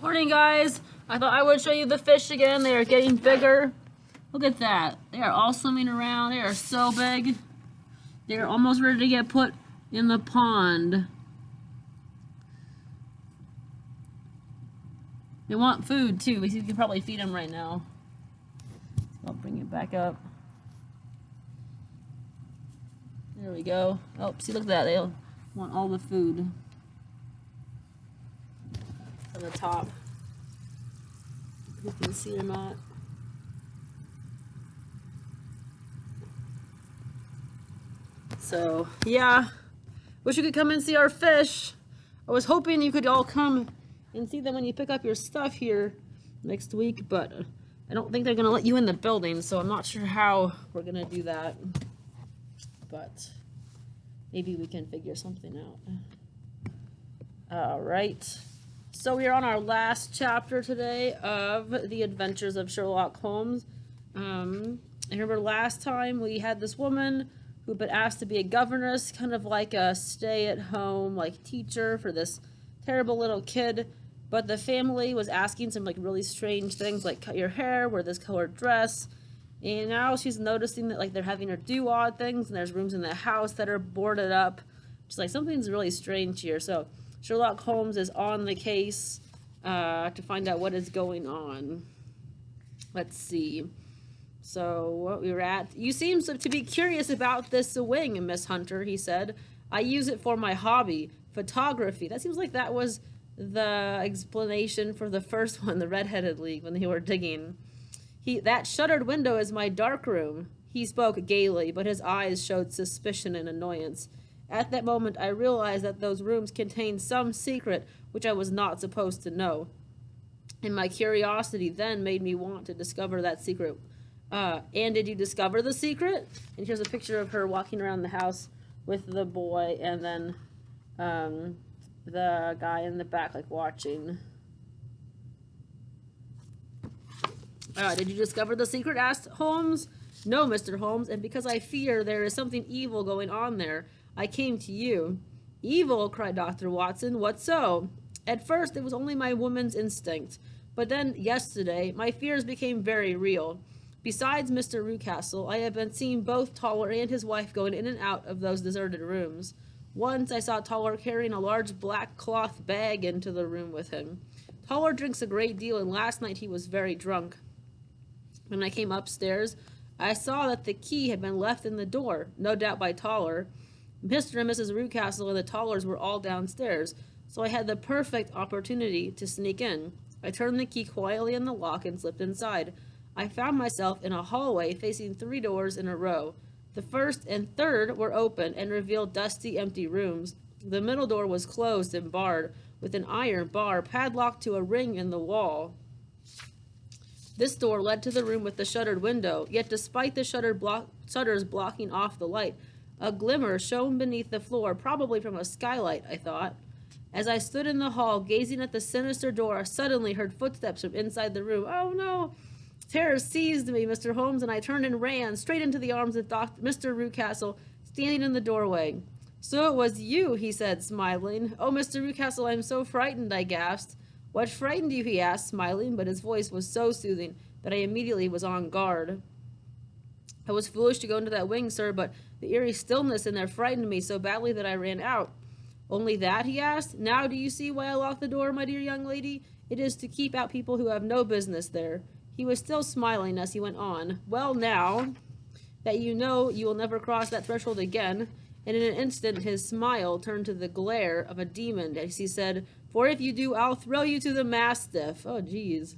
Morning, guys. I thought I would show you the fish again. They are getting bigger. Look at that. They are all swimming around. They are so big. They are almost ready to get put in the pond. They want food too. We can probably feed them right now. I'll bring it back up. There we go. Oh, see, look at that. They want all the food on the top. You can see or not. So, yeah. Wish you could come and see our fish. I was hoping you could all come and see them when you pick up your stuff here next week, but I don't think they're going to let you in the building, so I'm not sure how we're going to do that. But maybe we can figure something out. All right. So we are on our last chapter today of The Adventures of Sherlock Holmes. I remember last time we had this woman who'd been asked to be a governess, kind of like a stay-at-home like teacher for this terrible little kid. But the family was asking some like really strange things, like cut your hair, wear this colored dress. And now she's noticing that like they're having her do odd things, and there's rooms in the house that are boarded up. She's like, something's really strange here. So Sherlock Holmes is on the case to find out what is going on. Let's see. So what we were at, you seem to be curious about this wing, Miss Hunter, he said. I use it for my hobby, photography. That seems like that was the explanation for the first one, the Red-Headed League, when they were digging. That shuttered window is my dark room. He spoke gaily, but his eyes showed suspicion and annoyance. At that moment, I realized that those rooms contained some secret which I was not supposed to know. And my curiosity then made me want to discover that secret. And did you discover the secret? And here's a picture of her walking around the house with the boy, and then the guy in the back, like, watching. Did you discover the secret? Asked Holmes. No, Mr. Holmes, and because I fear there is something evil going on there, I came to you. Evil, cried Dr. Watson. What so? At first, it was only my woman's instinct, but then, yesterday, my fears became very real. Besides Mr. Rucastle, I have been seeing both Toller and his wife going in and out of those deserted rooms. Once I saw Toller carrying a large black cloth bag into the room with him. Toller drinks a great deal, and last night he was very drunk. When I came upstairs, I saw that the key had been left in the door, no doubt by Toller. Mr. and Mrs. Rucastle and the Tollers were all downstairs, so I had the perfect opportunity to sneak in. I turned the key quietly in the lock and slipped inside. I found myself in a hallway facing 3 doors in a row. The first and third were open and revealed dusty, empty rooms. The middle door was closed and barred, with an iron bar padlocked to a ring in the wall. This door led to the room with the shuttered window, yet despite the shutters blocking off the light, a glimmer shone beneath the floor, probably from a skylight, I thought. As I stood in the hall, gazing at the sinister door, I suddenly heard footsteps from inside the room. Oh, no! Terror seized me, Mr. Holmes, and I turned and ran straight into the arms of Mr. Rucastle, standing in the doorway. So it was you, he said, smiling. Oh, Mr. Rucastle, I am so frightened, I gasped. What frightened you, he asked, smiling, but his voice was so soothing that I immediately was on guard. I was foolish to go into that wing, sir, but the eerie stillness in there frightened me so badly that I ran out. Only that, he asked. Now do you see why I locked the door, my dear young lady? It is to keep out people who have no business there. He was still smiling as he went on. Well, now that you know you will never cross that threshold again, and in an instant his smile turned to the glare of a demon as he said, For if you do, I'll throw you to the mastiff. Oh, geez.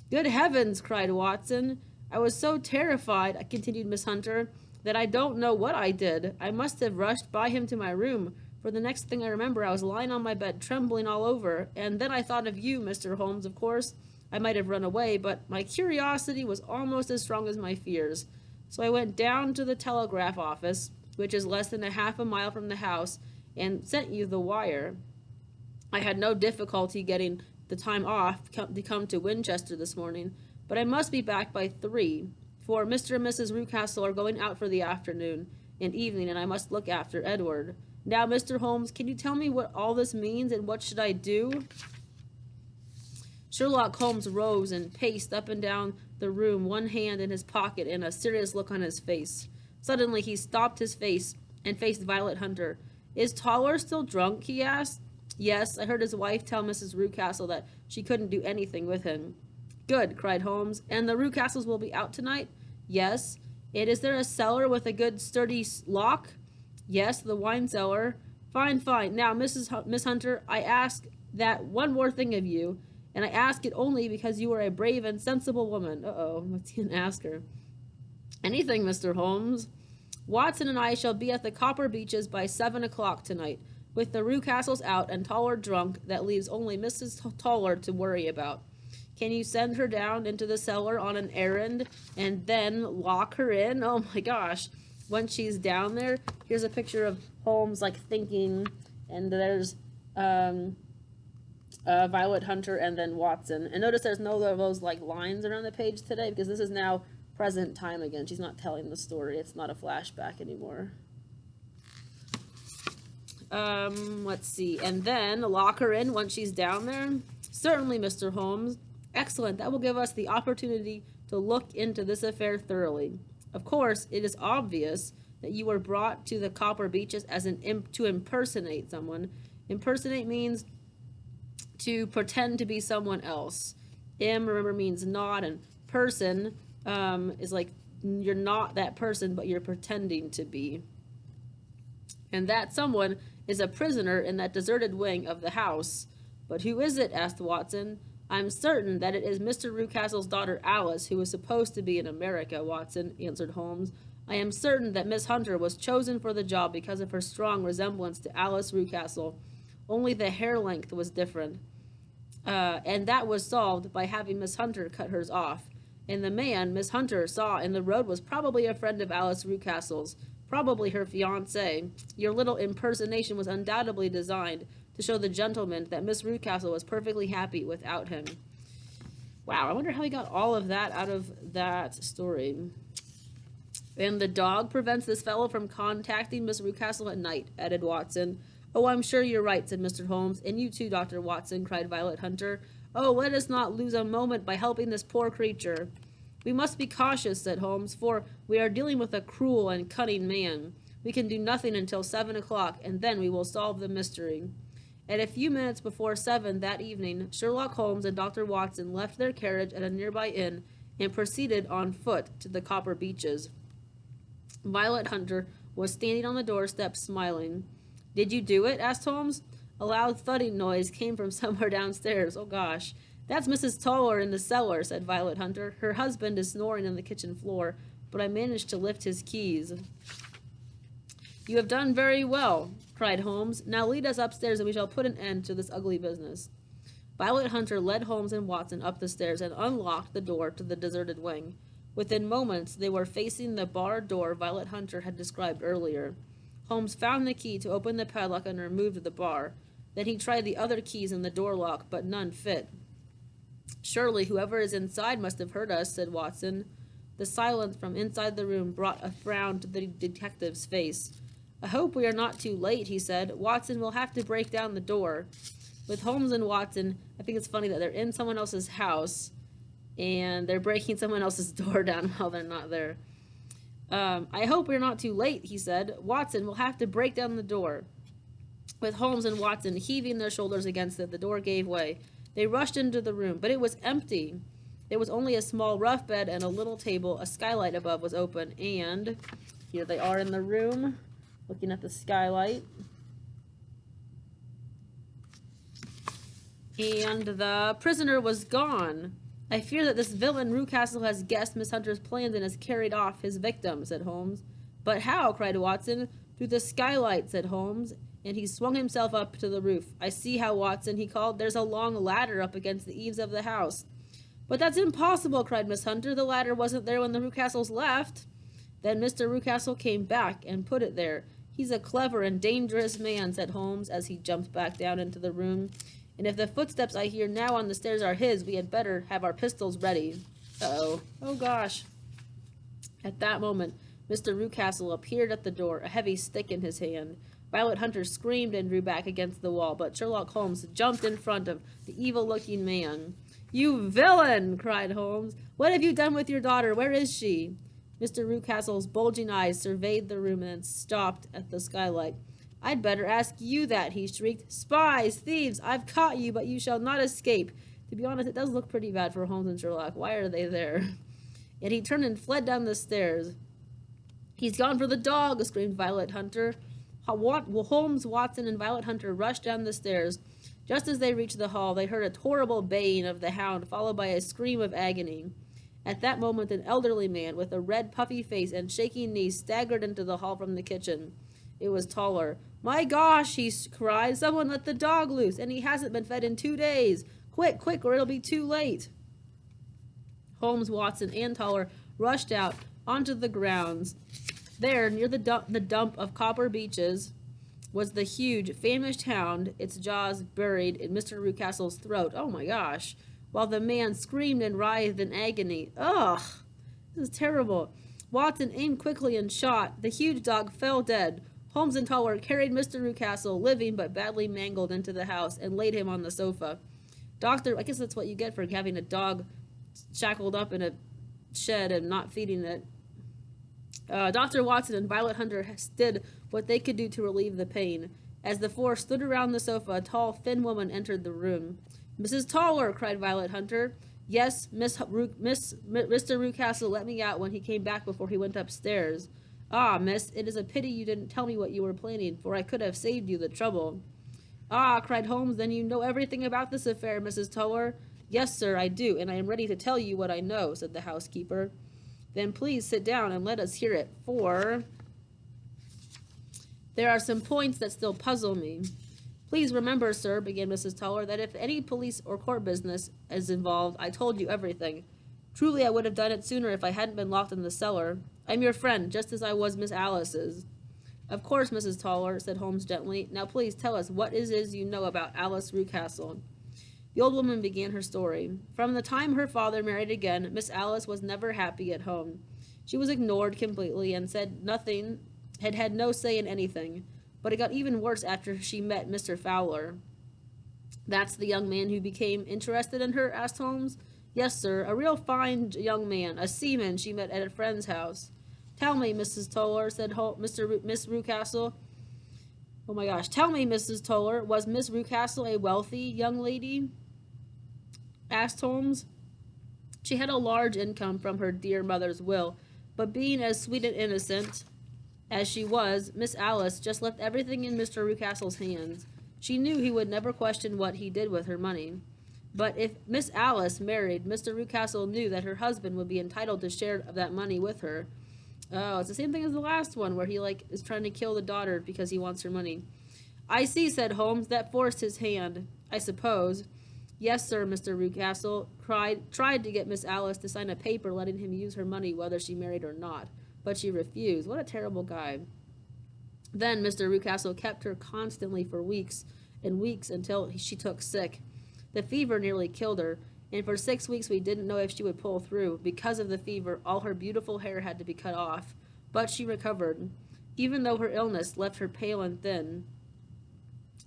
Good heavens, cried Watson. I was so terrified, continued Miss Hunter, that I don't know what I did. I must have rushed by him to my room, for the next thing I remember I was lying on my bed trembling all over, and then I thought of you, Mr. Holmes, of course. I might have run away, but my curiosity was almost as strong as my fears. So I went down to the telegraph office, which is less than half a mile from the house, and sent you the wire. I had no difficulty getting the time off to come to Winchester this morning, but I must be back by 3, for Mr. and Mrs. Rucastle are going out for the afternoon and evening, and I must look after Edward. Now, Mr. Holmes, can you tell me what all this means, and what should I do? Sherlock Holmes rose and paced up and down the room, one hand in his pocket and a serious look on his face. Suddenly he stopped his face and faced Violet Hunter. "Is Toller still drunk?" he asked. "Yes, I heard his wife tell Mrs. Rucastle that she couldn't do anything with him." "Good," cried Holmes. "And the Rucastles will be out tonight?" "Yes." "And is there a cellar with a good sturdy lock?" "Yes, the wine cellar." "Fine, fine. Now, Miss Hunter, I ask that one more thing of you, and I ask it only because you are a brave and sensible woman." Uh-oh, what's he gonna ask her? "Anything, Mr. Holmes." "Watson and I shall be at the Copper Beeches by 7 o'clock tonight, with the Rucastles out and Toller drunk. That leaves only Mrs. Toller to worry about. Can you send her down into the cellar on an errand and then lock her in?" Oh my gosh. Once she's down there, here's a picture of Holmes like thinking, and there's Violet Hunter and then Watson. And notice there's no of those like lines around the page today because this is now present time again. She's not telling the story. It's not a flashback anymore. Let's see. And then lock her in once she's down there? "Certainly, Mr. Holmes." "Excellent. That will give us the opportunity to look into this affair thoroughly. Of course, it is obvious that you were brought to the Copper Beeches as to impersonate someone. Impersonate means to pretend to be someone else. Remember, means not, and person is like you're not that person, but you're pretending to be. And that someone is a prisoner in that deserted wing of the house. But who is it?" asked Watson. "I'm certain that it is Mr. Rucastle's daughter Alice, who is supposed to be in America, Watson," answered Holmes. "I am certain that Miss Hunter was chosen for the job because of her strong resemblance to Alice Rucastle. Only the hair length was different. And that was solved by having Miss Hunter cut hers off. And the man Miss Hunter saw in the road was probably a friend of Alice Rucastle's, probably her fiancé. Your little impersonation was undoubtedly designed to show the gentleman that Miss Rucastle was perfectly happy without him." Wow, I wonder how he got all of that out of that story. "And the dog prevents this fellow from contacting Miss Rucastle at night," added Watson. "Oh, I'm sure you're right," said Mr. Holmes. "And you too, Dr. Watson," cried Violet Hunter. "Oh, let us not lose a moment by helping this poor creature." "We must be cautious," said Holmes, "for we are dealing with a cruel and cunning man. We can do nothing until 7 o'clock, and then we will solve the mystery." At a few minutes before 7 that evening, Sherlock Holmes and Dr. Watson left their carriage at a nearby inn and proceeded on foot to the Copper Beeches. Violet Hunter was standing on the doorstep, smiling. "Did you do it?" asked Holmes. A loud thudding noise came from somewhere downstairs. "Oh gosh. That's Mrs. Toller in the cellar," said Violet Hunter. "Her husband is snoring on the kitchen floor, but I managed to lift his keys." "You have done very well," cried Holmes. "Now lead us upstairs and we shall put an end to this ugly business." Violet Hunter led Holmes and Watson up the stairs and unlocked the door to the deserted wing. Within moments, they were facing the barred door Violet Hunter had described earlier. Holmes found the key to open the padlock and removed the bar. Then he tried the other keys in the door lock, but none fit. "Surely whoever is inside must have heard us," said Watson. The silence from inside the room brought a frown to the detective's face. "I hope we are not too late," he said. "Watson will have to break down the door." With Holmes and Watson, I think it's funny that they're in someone else's house and they're breaking someone else's door down while they're not there. "I hope we're not too late," he said. "Watson will have to break down the door." With Holmes and Watson heaving their shoulders against it, the door gave way. They rushed into the room, but it was empty. There was only a small rough bed and a little table. A skylight above was open, and here they are in the room, looking at the skylight. And the prisoner was gone. "I fear that this villain Rucastle has guessed Miss Hunter's plans and has carried off his victim," said Holmes. "But how?" cried Watson. "Through the skylight," said Holmes, and he swung himself up to the roof. "I see how, Watson," he called. "There's a long ladder up against the eaves of the house." "But that's impossible," cried Miss Hunter. "The ladder wasn't there when the Rucastles left." "Then Mr. Rucastle came back and put it there. He's a clever and dangerous man," said Holmes as he jumped back down into the room. "And if the footsteps I hear now on the stairs are his, we had better have our pistols ready." Uh-oh. Oh, gosh. At that moment, Mr. Rucastle appeared at the door, a heavy stick in his hand. Violet Hunter screamed and drew back against the wall, but Sherlock Holmes jumped in front of the evil-looking man. You villain! Cried Holmes. What have you done with your daughter? Where is she? Mr. Rucastle's bulging eyes surveyed the room and then stopped at the skylight. I'd better ask you that, he shrieked. Spies! Thieves! I've caught you, but you shall not escape. To be honest, it does look pretty bad for Holmes and Sherlock. Why are they there? And he turned and fled down the stairs. He's gone for the dog, screamed Violet Hunter. Holmes, Watson, and Violet Hunter rushed down the stairs. Just as they reached the hall, they heard a horrible baying of the hound, followed by a scream of agony. At that moment, an elderly man with a red, puffy face and shaking knees staggered into the hall from the kitchen. It was Toller. My gosh, he cried. Someone let the dog loose, and he hasn't been fed in 2 days. Quick, quick, or it'll be too late. Holmes, Watson, and Toller rushed out onto the grounds. There, near the dump of copper beeches, was the huge, famished hound, its jaws buried in Mr. Rucastle's throat. Oh my gosh. While the man screamed and writhed in agony. Ugh, this is terrible. Watson aimed quickly and shot. The huge dog fell dead. Holmes and Toller carried Mr. Rucastle, living but badly mangled, into the house and laid him on the sofa. Doctor, I guess that's what you get for having a dog shackled up in a shed and not feeding it. Dr. Watson and Violet Hunter did what they could do to relieve the pain. As the four stood around the sofa, a tall, thin woman entered the room. Mrs. Toller, cried Violet Hunter. Yes, Mr. Rucastle let me out when he came back before he went upstairs. Ah, miss, it is a pity you didn't tell me what you were planning, for I could have saved you the trouble. Ah, cried Holmes, then you know everything about this affair, Mrs. Toller? Yes, sir, I do, and I am ready to tell you what I know, said the housekeeper. Then please sit down and let us hear it, for there are some points that still puzzle me. Please remember, sir, began Mrs. Toller, that if any police or court business is involved, I told you everything. Truly, I would have done it sooner if I hadn't been locked in the cellar. I'm your friend, just as I was Miss Alice's. Of course, Mrs. Toller, said Holmes gently. Now please tell us what it is you know about Alice Rucastle. The old woman began her story. From the time her father married again, Miss Alice was never happy at home. She was ignored completely and said nothing, had no say in anything. But it got even worse after she met Mr. Fowler. That's the young man who became interested in her? Asked Holmes. Yes, sir, a real fine young man, a seaman she met at a friend's house. Tell me, Mrs. Toller, said Miss Rucastle. Oh my gosh, tell me, Mrs. Toller, was Miss Rucastle a wealthy young lady? Asked Holmes. She had a large income from her dear mother's will, but being as sweet and innocent as she was, Miss Alice just left everything in Mr. Rucastle's hands. She knew he would never question what he did with her money. But if Miss Alice married, Mr. Rucastle knew that her husband would be entitled to share of that money with her. Oh, it's the same thing as the last one, where he is trying to kill the daughter because he wants her money. I see, said Holmes. That forced his hand, I suppose. Yes, sir, Mr. Rucastle tried to get Miss Alice to sign a paper letting him use her money whether she married or not, but she refused. What a terrible guy. Then Mr. Rucastle kept her constantly for weeks and weeks until she took sick. The fever nearly killed her, and for 6 weeks we didn't know if she would pull through. Because of the fever, all her beautiful hair had to be cut off, but she recovered, even though her illness left her pale and thin.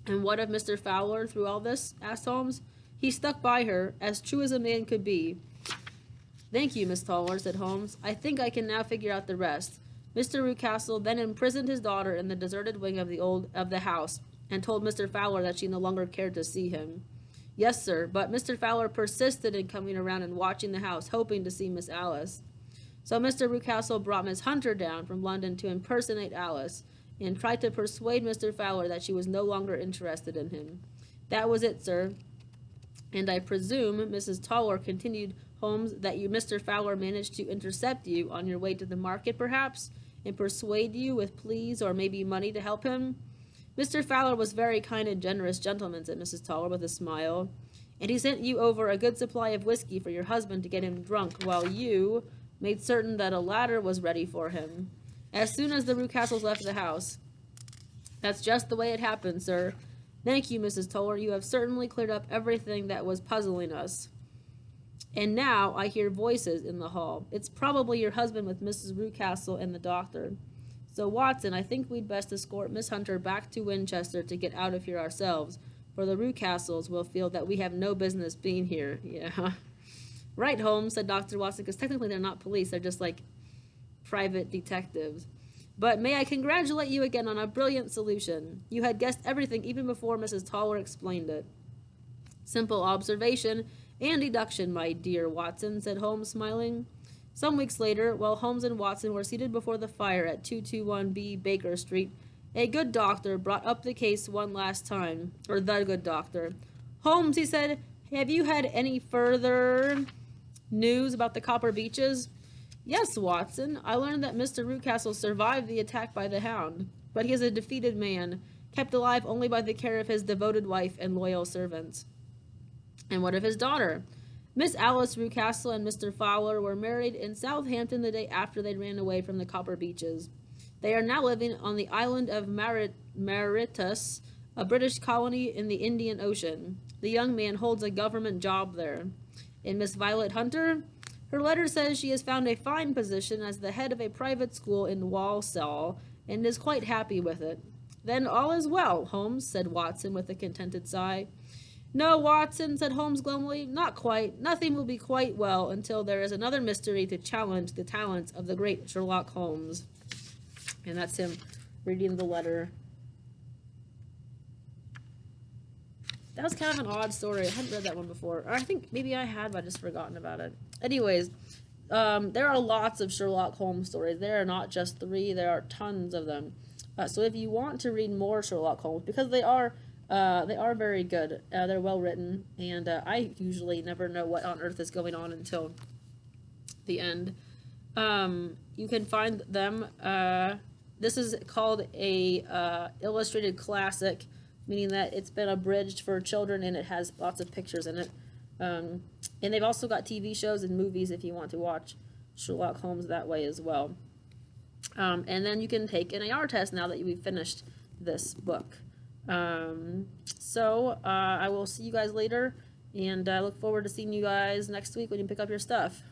And what of Mr. Fowler through all this? Asked Holmes. He stuck by her, as true as a man could be. Thank you, Miss Toller, said Holmes. I think I can now figure out the rest. Mr. Rucastle then imprisoned his daughter in the deserted wing of the house, and told Mr. Fowler that she no longer cared to see him. Yes, sir, but Mr. Fowler persisted in coming around and watching the house, hoping to see Miss Alice. So Mr. Rucastle brought Miss Hunter down from London to impersonate Alice, and tried to persuade Mr. Fowler that she was no longer interested in him. That was it, sir. And I presume, Mrs. Toller, continued Holmes, that Mr. Fowler managed to intercept you on your way to the market, perhaps, and persuade you with pleas or maybe money to help him? Mr. Fowler was very kind and generous gentleman, said Mrs. Toller with a smile, and he sent you over a good supply of whiskey for your husband to get him drunk, while you made certain that a ladder was ready for him as soon as the Rucastles left the house. That's just the way it happened, sir. Thank you, Mrs. Toller. You have certainly cleared up everything that was puzzling us. And now I hear voices in the hall. It's probably your husband with Mrs. Rucastle and the doctor. So, Watson, I think we'd best escort Miss Hunter back to Winchester to get out of here ourselves, or the Rucastles will feel that we have no business being here. Yeah. Right, Holmes, said Dr. Watson, because technically they're not police. They're just like private detectives. But may I congratulate you again on a brilliant solution. You had guessed everything even before Mrs. Toller explained it. Simple observation and deduction, my dear Watson, said Holmes, smiling. Some weeks later, while Holmes and Watson were seated before the fire at 221B Baker Street, a good doctor brought up the case one last time. Or the good doctor. Holmes, he said, have you had any further news about the Copper Beeches? Yes, Watson. I learned that Mr. Rucastle survived the attack by the Hound, but he is a defeated man, kept alive only by the care of his devoted wife and loyal servants. And what of his daughter? Miss Alice Rucastle and Mr. Fowler were married in Southampton the day after they ran away from the Copper Beeches. They are now living on the island of Mauritius, a British colony in the Indian Ocean. The young man holds a government job there. And Miss Violet Hunter? Her letter says she has found a fine position as the head of a private school in Walsall and is quite happy with it. Then all is well, Holmes, said Watson with a contented sigh. No, Watson, said Holmes glumly, not quite. Nothing will be quite well until there is another mystery to challenge the talents of the great Sherlock Holmes. And that's him reading the letter. That was kind of an odd story. I hadn't read that one before. Or I think maybe I had, but I just forgotten about it. Anyways, there are lots of Sherlock Holmes stories. There are not just 3. There are tons of them. So if you want to read more Sherlock Holmes, because they are very good. They're well written, and I usually never know what on earth is going on until the end. You can find them. This is called a illustrated classic, meaning that it's been abridged for children and it has lots of pictures in it. And they've also got TV shows and movies if you want to watch Sherlock Holmes that way as well. And then you can take an AR test now that you've finished this book. So I will see you guys later, and I look forward to seeing you guys next week when you pick up your stuff.